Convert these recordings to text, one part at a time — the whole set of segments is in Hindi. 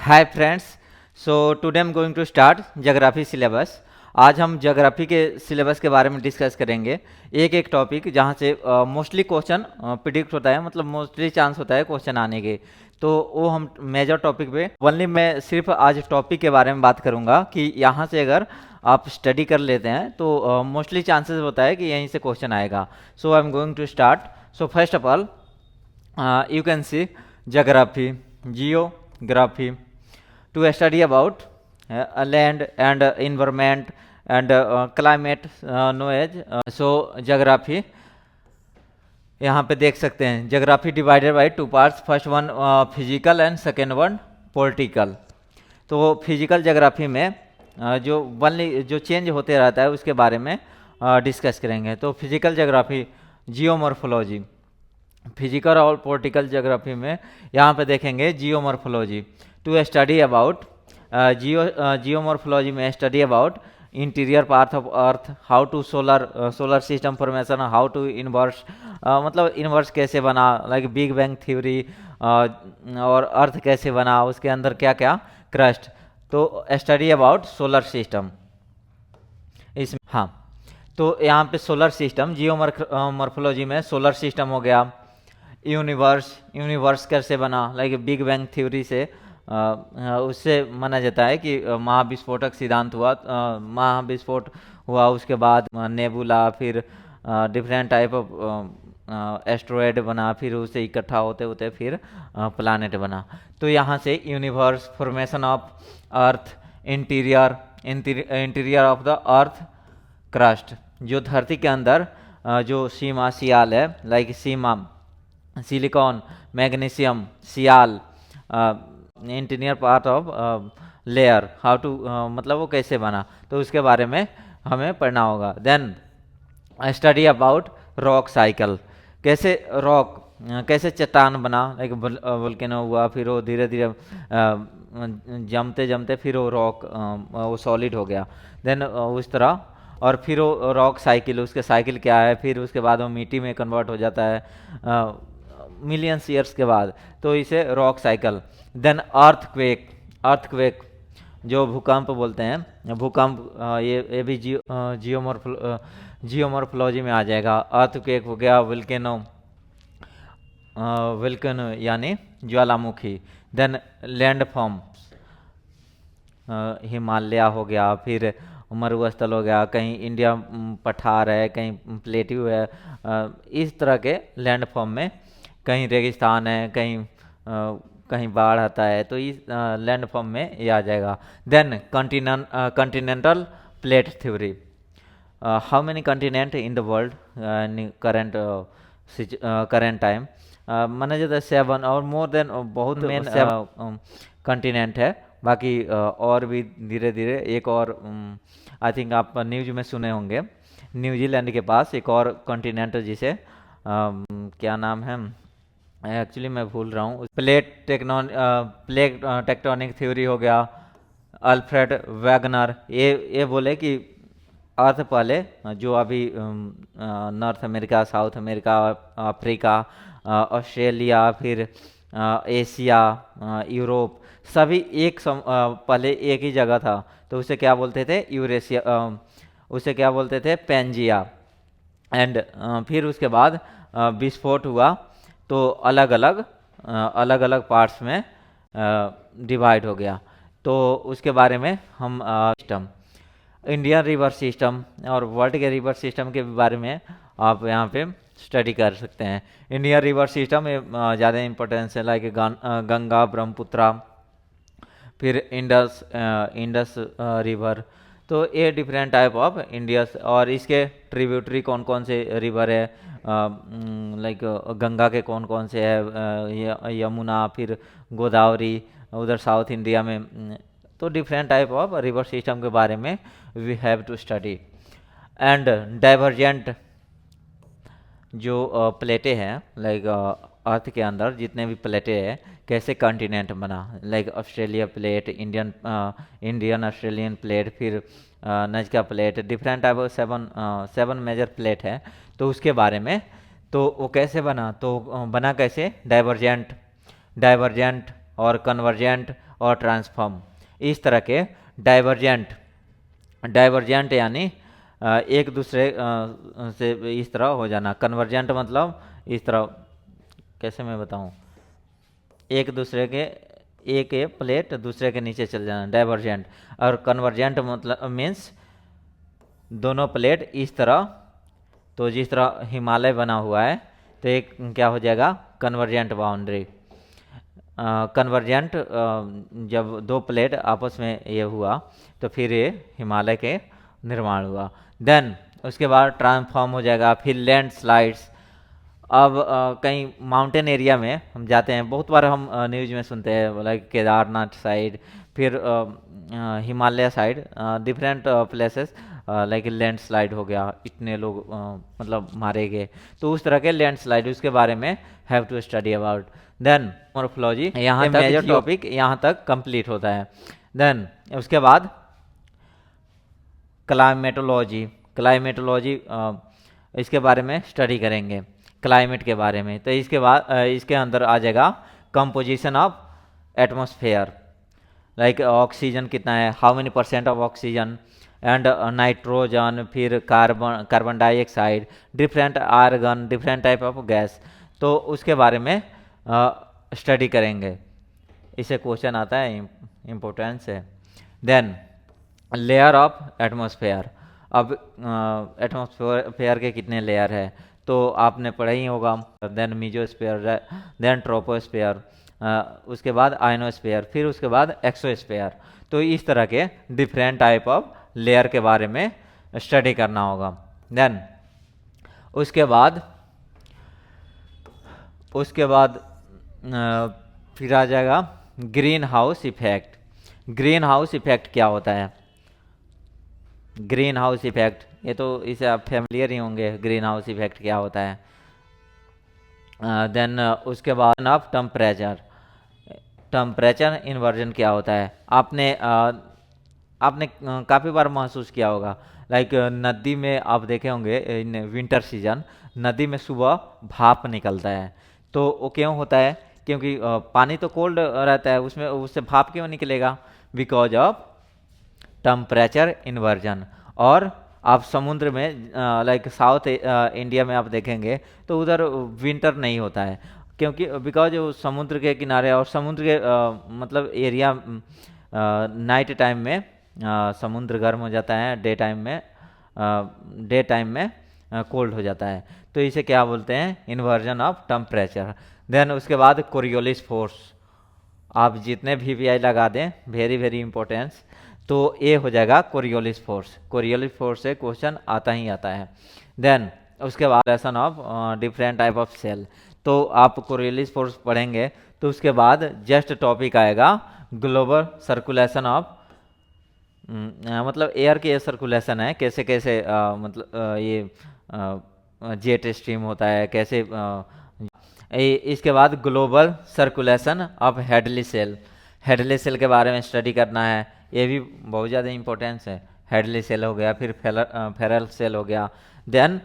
Hi friends. So today I am going to start geography syllabus. आज हम ज्योग्राफी के सिलेबस के बारे में डिस्कस करेंगे, एक एक टॉपिक जहाँ से मोस्टली क्वेश्चन प्रिडिक्ट होता है, मतलब मोस्टली चांस होता है क्वेश्चन आने के। तो वो हम मेजर टॉपिक पे ओनली मैं सिर्फ आज टॉपिक के बारे में बात करूँगा कि यहाँ से अगर आप स्टडी कर लेते हैं तो मोस्टली चांसेस होता है कि यहीं से क्वेश्चन आएगा। So I am going to start. So first of all you can see geography, geography to study about land and environment and climate knowledge. So geography यहाँ पे देख सकते हैं geography divided by two parts, first one physical and second one political. तो फिजिकल ज्योग्राफी में जो चेंज होते रहता है उसके बारे में डिस्कस करेंगे। तो फिजिकल ज्योग्राफी, जियोमॉर्फोलॉजी, फिजिकल और पॉलिटिकल ज्योग्राफी में यहाँ पे देखेंगे geomorphology to study about geomorphology में study about interior part of earth, how to solar system formation, how to universe, मतलब इन्वर्स कैसे बना, लाइक बिग बैंग थ्योरी, और अर्थ कैसे बना, उसके अंदर क्या क्या क्रस्ट। तो स्टडी अबाउट सोलर सिस्टम इसमें। हाँ, तो यहाँ पे सोलर सिस्टम जियोमॉर्फोलॉजी में सोलर सिस्टम हो गया, यूनिवर्स कैसे बना, लाइक बिग बैंग थ्योरी से उससे माना जाता है कि महाविस्फोटक सिद्धांत हुआ, महाविस्फोट हुआ, उसके बाद नेबुला, फिर डिफरेंट टाइप ऑफ एस्ट्रॉयड बना, फिर उससे इकट्ठा होते होते फिर प्लानेट बना। तो यहाँ से universe, formation of earth, interior of the earth crust, जो धरती के अंदर जो सीमा सियाल है, like sima, silicon, magnesium, sial, interior part of layer, how to, मतलब वो कैसे बना, तो उसके बारे में हमें पढ़ना होगा। Then study about rock cycle, कैसे रॉक, कैसे चट्टान बना, लाइक वोल्केनो हुआ, फिर वो धीरे धीरे जमते जमते फिर वो रॉक वो सॉलिड हो गया, देन उस तरह, और फिर वो रॉक साइकिल, उसके साइकिल क्या है, फिर उसके बाद वो मिट्टी में कन्वर्ट हो जाता है मिलियंस ईयर्स के बाद, तो इसे रॉक साइकिल। देन अर्थक्वेक जो भूकंप बोलते हैं, भूकंप, ये भी जियोमॉर्फोलॉजी में आ जाएगा। अर्थक्वेक हो गया, वोल्केनो यानी ज्वालामुखी। देन लैंडफॉर्म, हिमालय हो गया, फिर मरुस्थल हो गया, कहीं इंडिया पठार है, कहीं प्लेट्यू है, इस तरह के लैंडफॉर्म में, कहीं रेगिस्तान है, कहीं बाढ़ आता है, तो इस लैंडफॉर्म में ये आ जाएगा। Then continental plate theory, how many continent in the world current time, माना जाता है 7 और मोर देन, बहुत मेन कॉन्टिनेंट है। बाकी और भी धीरे धीरे एक और, आई थिंक आप न्यूज में सुने होंगे, न्यूजीलैंड के पास एक और कॉन्टिनेंट जिसे क्या नाम है, एक्चुअली मैं भूल रहा हूँ। प्लेट टेक्टोनिक थ्योरी हो गया। अल्फ्रेड वैगनर ये बोले कि अर्थ पहले, जो अभी north America, south America, Africa, Australia, फिर एशिया, यूरोप, सभी पहले एक ही जगह था, तो उसे क्या बोलते थे, यूरेशिया, उसे क्या बोलते थे, पेंजिया। एंड फिर उसके बाद विस्फोट हुआ, तो अलग अलग पार्ट्स में डिवाइड हो गया। तो उसके बारे में हम सिस्टम, इंडियन रिवर सिस्टम और वर्ल्ड के रिवर सिस्टम के बारे में आप यहाँ पे स्टडी कर सकते हैं। इंडियन रिवर सिस्टम में ज़्यादा इंपॉर्टेंस है, लाइक गंगा, ब्रह्मपुत्रा, फिर इंडस रिवर। तो ये डिफरेंट टाइप ऑफ इंडियस, और इसके ट्रिब्यूटरी कौन कौन से रिवर है, लाइक गंगा के कौन कौन से है, यमुना, फिर गोदावरी उधर साउथ इंडिया में। तो different type of river system के बारे में we have to study. And divergent जो प्लेटें हैं, लाइक अर्थ के अंदर जितने भी प्लेटें हैं, कैसे कॉन्टिनेंट बना, like Australia plate, Indian Australian plate, फिर Nazca plate, different type of 7 major plate है। तो उसके बारे में, तो वो कैसे बना, तो बना कैसे, डाइवर्जेंट और कन्वर्जेंट और ट्रांसफॉर्म, इस तरह के डाइवर्जेंट, डाइवर्जेंट यानी एक दूसरे से इस तरह हो जाना। कन्वर्जेंट मतलब इस तरह, कैसे मैं बताऊं, एक दूसरे के, एक प्लेट दूसरे के नीचे चल जाना, डाइवर्जेंट। और कन्वर्जेंट मतलब मीन्स दोनों प्लेट इस तरह, तो जिस तरह हिमालय बना हुआ है तो एक क्या हो जाएगा, कन्वर्जेंट बाउंड्री। कन्वर्जेंट जब दो प्लेट आपस में ये हुआ तो फिर ये हिमालय के निर्माण हुआ। देन उसके बाद ट्रांसफॉर्म हो जाएगा, फिर लैंड स्लाइड्स। अब कहीं माउंटेन एरिया में हम जाते हैं, बहुत बार हम न्यूज़ में सुनते हैं, लाइक केदारनाथ साइड, फिर Himalaya side, different places, like landslide हो गया, इतने लोग मतलब मारे गए, तो उस तरह के लैंडस्लाइड, उसके बारे में have to study about. Then morphology, यहाँ तक मेजर टॉपिक यहाँ तक कंप्लीट होता है। देन उसके बाद क्लाइमेटोलॉजी, क्लाइमेटोलॉजी इसके बारे में स्टडी करेंगे, क्लाइमेट के बारे में। तो इसके बाद इसके अंदर आ जाएगा composition of atmosphere, like oxygen कितना है, how many percent of oxygen and nitrogen, फिर carbon dioxide, different argon, different type of gas, तो उसके बारे में स्टडी करेंगे। इसे क्वेश्चन आता है, इम्पोर्टेंस है। देन लेयर ऑफ एटमॉस्फेयर, अब एटमॉस्फेयर के कितने लेयर है तो आपने पढ़ा ही होगा। देन मीजोस्फेयर, देन ट्रोपोस्फेयर, उसके बाद आयनोस्फेयर, फिर उसके बाद एक्सोस्फेयर। तो इस तरह के डिफरेंट टाइप ऑफ लेयर के बारे में स्टडी करना होगा। देन उसके बाद फिर आ जाएगा green house effect. Green house effect क्या होता है, ग्रीन हाउस इफेक्ट, ये तो इसे आप फैमिलियर ही होंगे, ग्रीन हाउस इफेक्ट क्या होता है। देन उसके बाद ऑफ टेम्परेचर, टेम्परेचर इन्वर्जन क्या होता है। आपने काफ़ी बार महसूस किया होगा, लाइक नदी में आप देखे होंगे इन विंटर सीजन, नदी में सुबह भाप निकलता है, तो वो क्यों होता है, क्योंकि पानी तो कोल्ड रहता है, उसमें उससे भाप क्यों निकलेगा, बिकॉज ऑफ टेम्परेचर इन्वर्जन। और आप समुद्र में लाइक साउथ इंडिया में आप देखेंगे तो उधर विंटर नहीं होता है, क्योंकि बिकॉज वो समुद्र के किनारे, और समुद्र के मतलब एरिया नाइट टाइम में समुद्र गर्म हो जाता है, डे टाइम में कोल्ड हो जाता है, तो इसे क्या बोलते हैं, इन्वर्जन ऑफ टेम्परेचर। देन उसके बाद कोरियोलिस फोर्स, आप जितने भी लगा दें, वेरी वेरी इंपॉर्टेंस, तो ये हो जाएगा कोरियोलिस फोर्स। कोरियोलिस फोर्स से क्वेश्चन आता ही आता है। देन उसके बाद lesson of different type of cell, तो आप कोरियोलिस फोर्स पढ़ेंगे तो उसके बाद जस्ट टॉपिक आएगा ग्लोबल सर्कुलेशन ऑफ, मतलब एयर की सर्कुलेशन है, कैसे कैसे मतलब ये जेट स्ट्रीम होता है कैसे, इसके बाद global circulation of Hadley cell, Hadley cell के बारे में स्टडी करना है, ये भी बहुत ज़्यादा इंपॉर्टेंस है। हेडली सेल हो गया, फिर फेरल सेल हो गया, देन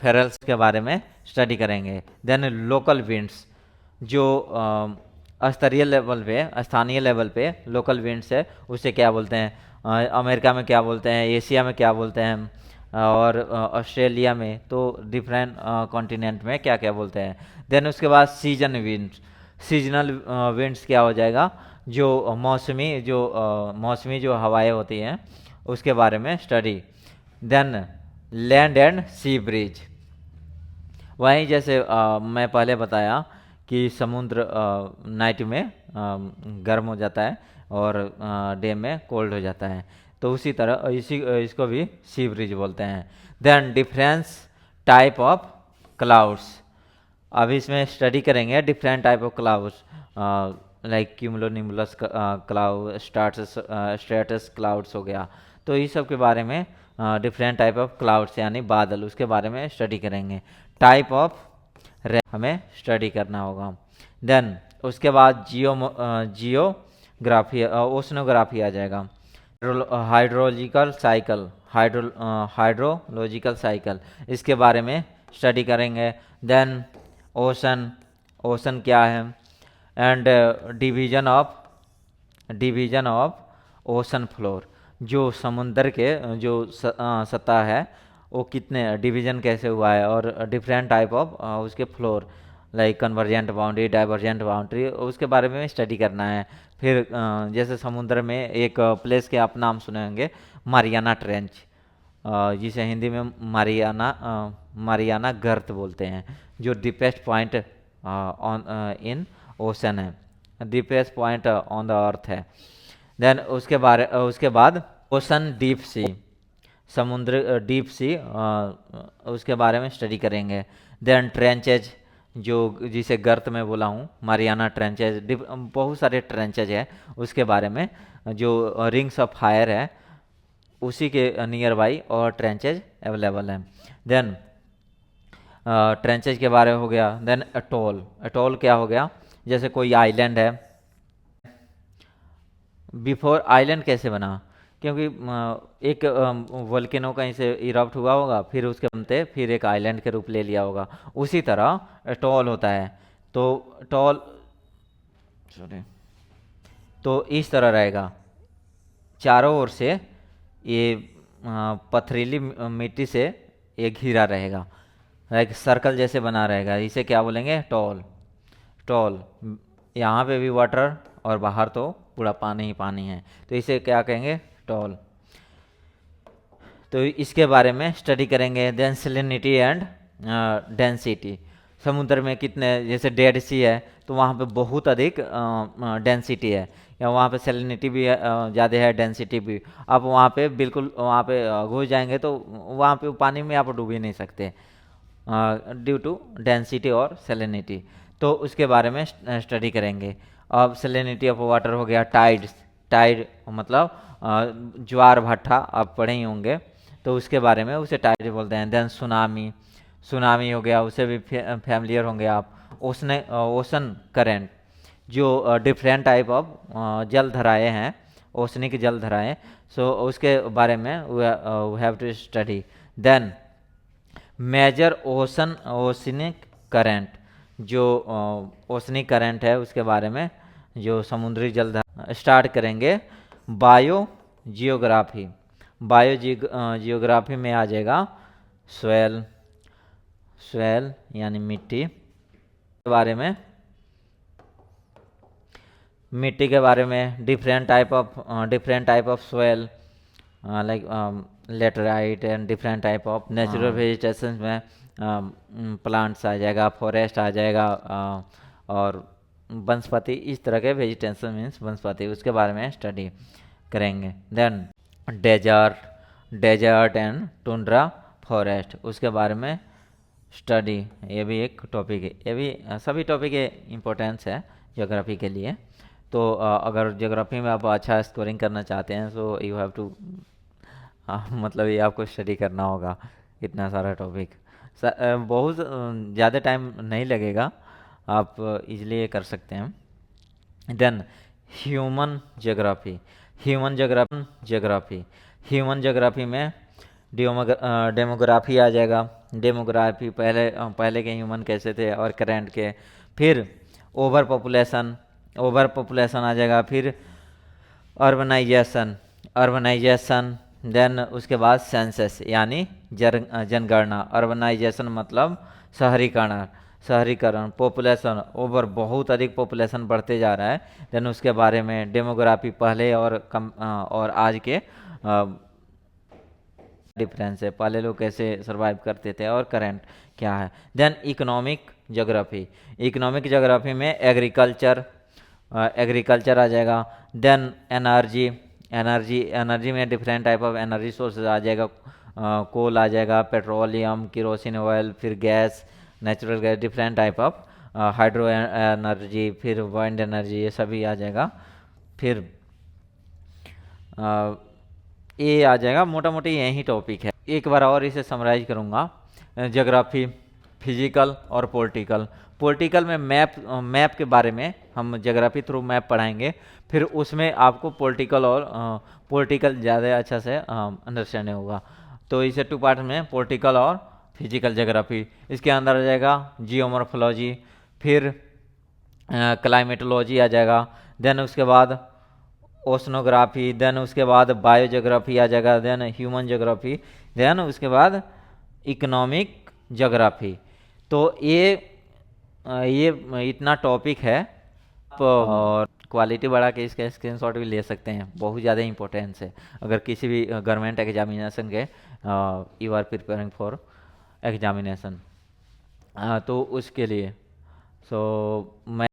फेरल्स के बारे में स्टडी करेंगे। देन लोकल विंड्स, जो स्तरीय लेवल पे, स्थानीय लेवल पे लोकल विंड्स है, उसे क्या बोलते हैं, अमेरिका में क्या बोलते हैं, एशिया में क्या बोलते हैं, और ऑस्ट्रेलिया में, तो डिफरेंट कॉन्टिनेंट में क्या क्या बोलते हैं। देन उसके बाद सीजन विंड्स, सीजनल विंड्स क्या हो जाएगा, जो मौसमी जो हवाएं होती हैं उसके बारे में study. Then land and sea breeze, वहीं जैसे मैं पहले बताया कि समुद्र नाइट में गर्म हो जाता है और डे में कोल्ड हो जाता है, तो उसी तरह इसको भी सी ब्रिज बोलते हैं। Then difference type of clouds, अब इसमें स्टडी करेंगे different type of clouds, like cumulonimbus cloud, stratus clouds हो गया, तो इस सब के बारे में डिफरेंट टाइप ऑफ क्लाउड्स यानी बादल, उसके बारे में स्टडी करेंगे। टाइप ऑफ हमें स्टडी करना होगा। देन उसके बाद जियोग्राफी, ओशनोग्राफी आ जाएगा। हाइड्रोलॉजिकल साइकिल, हाइड्रोलॉजिकल साइकिल, इसके बारे में स्टडी करेंगे। देन ओशन, ओशन क्या है, and division of ocean floor, जो समुंदर के जो सतह है वो कितने डिवीजन कैसे हुआ है, और डिफरेंट टाइप ऑफ उसके floor like convergent boundary, divergent boundary, उसके बारे में स्टडी करना है। फिर जैसे समुद्र में एक प्लेस के आप नाम सुने होंगे, मारियाना ट्रेंच, जिसे हिंदी में मारियाना गर्त बोलते हैं, जो deepest point on in ocean है, deepest point on the earth है। देन उसके बाद ओशन डीप सी, समुद्र डीप सी, उसके बारे में स्टडी करेंगे। देन ट्रेंचेज, जो जिसे गर्त में बोला हूँ, मारियाना ट्रेंचेज, बहुत सारे ट्रेंचेज है उसके बारे में, जो रिंग्स ऑफ फायर है उसी के नियर बाई और ट्रेंचेज अवेलेबल हैं। देन ट्रेंचेज के बारे में हो गया। देन अटोल, अटोल क्या हो गया, जैसे कोई आइलैंड है, बिफोर आइलैंड कैसे बना, क्योंकि एक वोल्केनो कहीं से इरप्ट हुआ होगा, फिर उसके बनते फिर एक आइलैंड के रूप ले लिया होगा, उसी तरह अटोल होता है। तो अटोल, सॉरी, तो इस तरह रहेगा, चारों ओर से ये पथरीली मिट्टी से ये घिरा रहेगा, एक सर्कल जैसे बना रहेगा, इसे क्या बोलेंगे, टॉल। टॉल, यहाँ पे भी वाटर और बाहर तो पूरा पानी ही पानी है, तो इसे क्या कहेंगे, टॉल। तो इसके बारे में स्टडी करेंगे। देन सैलिनिटी एंड डेंसिटी, समुद्र में कितने, जैसे डेड सी है तो वहाँ पे बहुत अधिक डेंसिटी है, या वहाँ पे सैलिनिटी भी ज़्यादा है, डेंसिटी भी। आप वहाँ पे बिल्कुल वहाँ पे घुस जाएंगे तो वहाँ पे पानी में आप डूब ही नहीं सकते ड्यू टू डेंसिटी और सैलिनिटी, तो उसके बारे में स्टडी करेंगे। अब सैलिनिटी ऑफ वाटर हो गया, टाइड्स, टाइड मतलब ज्वार भाटा आप पढ़े ही होंगे, तो उसके बारे में उसे टाइड बोलते हैं। देन सुनामी, सुनामी हो गया, उसे भी फैमिलियर होंगे आप। ओशन करेंट, जो डिफरेंट टाइप ऑफ जल धाराएँ हैं, ओशनिक जल धाराएँ, सो उसके बारे में we have to study. Then major oceanic current, जो ओशनिक करंट है उसके बारे में, जो समुद्री जल स्टार्ट करेंगे। बायो जियोग्राफी, बायो जियोग्राफी में आ जाएगा स्वेल, स्वेल यानी मिट्टी के बारे में, मिट्टी के बारे में, different type of soil like laterite and different type of natural vegetation में प्लांट्स आ जाएगा, फॉरेस्ट आ जाएगा, और वनस्पति, इस तरह के वेजिटेशन मीन्स वनस्पति, उसके बारे में स्टडी करेंगे। Then desert and tundra forest, उसके बारे में स्टडी, ये भी एक टॉपिक है, ये भी सभी टॉपिक के इम्पोर्टेंस है ज्योग्राफी के लिए। तो अगर ज्योग्राफी में आप अच्छा स्कोरिंग करना चाहते हैं तो यू हैव टू, मतलब ये आपको स्टडी करना होगा, इतना सारा टॉपिक, बहुत ज़्यादा टाइम नहीं लगेगा, आप इजीली ये कर सकते हैं। Then human geography, human geography में डेमोग्राफी आ जाएगा, डेमोग्राफी पहले के ह्यूमन कैसे थे और करेंट के, फिर ओवर पॉपुलेशन आ जाएगा, फिर अर्बनाइजेशन, देन उसके बाद सेंसस यानी जनगणना, अर्बनाइजेशन मतलब शहरीकरण, पॉपुलेशन ओवर, बहुत अधिक पॉपुलेशन बढ़ते जा रहा है, देन उसके बारे में डेमोग्राफी, पहले और आज के डिफरेंस है, पहले लोग कैसे सरवाइव करते थे और करंट क्या है। देन इकोनॉमिक ज्योग्राफी में एग्रीकल्चर आ जाएगा। देन एनर्जी में different type of energy sources आ जाएगा, कोल आ जाएगा, पेट्रोलियम, केरोसिन ऑयल, फिर gas, natural gas, different type of hydro energy, फिर वाइंड एनर्जी, ये सभी आ जाएगा। फिर ये आ जाएगा, मोटा मोटी यही टॉपिक है। एक बार और इसे समराइज करूँगा, ज्योग्राफी, फिजिकल और पॉलिटिकल में मैप के बारे में हम ज्योग्राफी थ्रू मैप पढ़ाएंगे, फिर उसमें आपको पॉलिटिकल ज़्यादा अच्छा से अंडरस्टैंडिंग होगा। तो इसे 2 पार्ट में, पॉलिटिकल और फिजिकल ज्योग्राफी, इसके अंदर आ जाएगा जियोमॉर्फोलॉजी, फिर क्लाइमेटोलॉजी आ जाएगा। देन उसके बाद ओशनोग्राफी, देन उसके बाद बायोजोग्राफी आ जाएगा, देन ह्यूमन जोग्राफी, देन उसके बाद इकोनॉमिक जोग्राफी। तो ये इतना टॉपिक है। आप और क्वालिटी बढ़ा के इसका स्क्रीनशॉट भी ले सकते हैं, बहुत ज़्यादा इंपॉर्टेंस है अगर किसी भी गवर्नमेंट एग्जामिनेशन के you are preparing for examination, तो उसके लिए। सो मैं